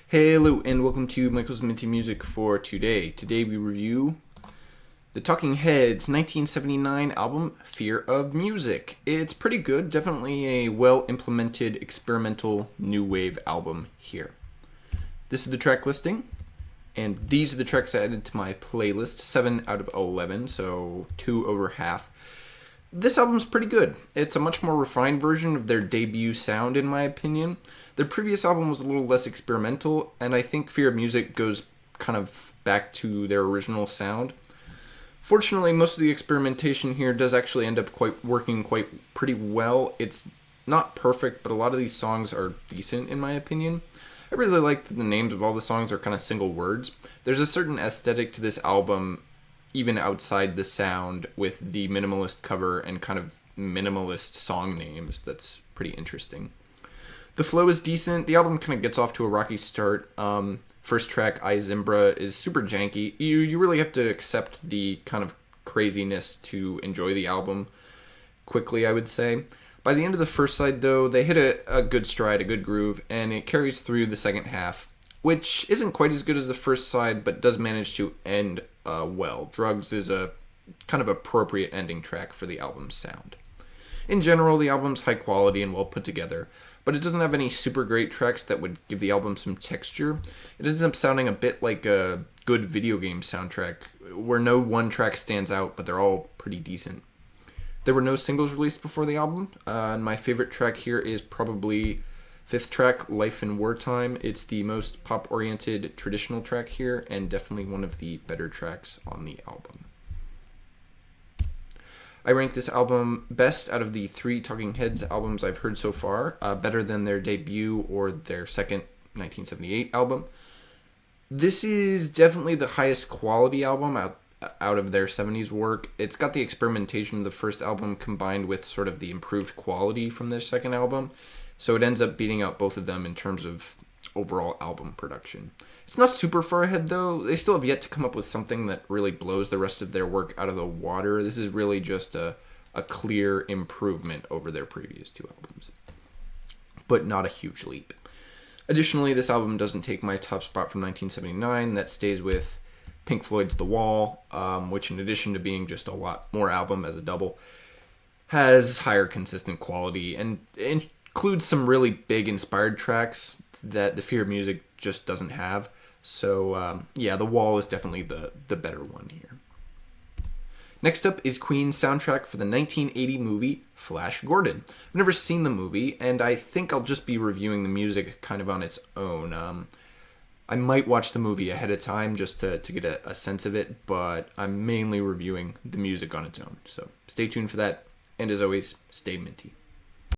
Hello and welcome to Michael's Minty Music for today. Today we review the Talking Heads 1979 album Fear of Music. It's pretty good, definitely a well-implemented experimental new wave album here. This is the track listing, and these are the tracks I added to my playlist, 7 out of 11, so 2 over half. This album's pretty good. It's a much more refined version of their debut sound, in my opinion. Their previous album was a little less experimental, and I think Fear of Music goes kind of back to their original sound. Fortunately, most of the experimentation here does actually end up working pretty well. It's not perfect, but a lot of these songs are decent, in my opinion. I really like that the names of all the songs are kind of single words. There's a certain aesthetic to this album, even outside the sound, with the minimalist cover and kind of minimalist song names. That's pretty interesting. The flow is decent. The album kind of gets off to a rocky start. First track, I Zimbra, is super janky. You really have to accept the kind of craziness to enjoy the album quickly, I would say. By the end of the first side, though, they hit a good stride, a good groove, and it carries through the second half, which isn't quite as good as the first side, but does manage to end well. Drugs is a kind of appropriate ending track for the album's sound. In general, the album's high quality and well put together, but it doesn't have any super great tracks that would give the album some texture. It ends up sounding a bit like a good video game soundtrack, where no one track stands out, but they're all pretty decent. There were no singles released before the album, and my favorite track here is probably fifth track, Life in Wartime. It's the most pop-oriented traditional track here, and definitely one of the better tracks on the album. I rank this album best out of the 3 Talking Heads albums I've heard so far, better than their debut or their second 1978 album. This is definitely the highest quality album out of their 70s work. It's got the experimentation of the first album combined with sort of the improved quality from their second album, so it ends up beating out both of them in terms of overall album production. It's not super far ahead, though. They still have yet to come up with something that really blows the rest of their work out of the water. This is really just a clear improvement over their previous 2 albums, but not a huge leap. Additionally, this album doesn't take my top spot from 1979. That stays with Pink Floyd's The Wall, which, in addition to being just a lot more album as a double, has higher consistent quality and includes some really big inspired tracks that the Fear of Music just doesn't have. So yeah, The Wall is definitely the better one here. Next up is Queen's soundtrack for the 1980 movie Flash Gordon. I've never seen the movie, and I think I'll just be reviewing the music kind of on its own. I might watch the movie ahead of time just to get a sense of it, but I'm mainly reviewing the music on its own. So stay tuned for that, and as always, stay minty.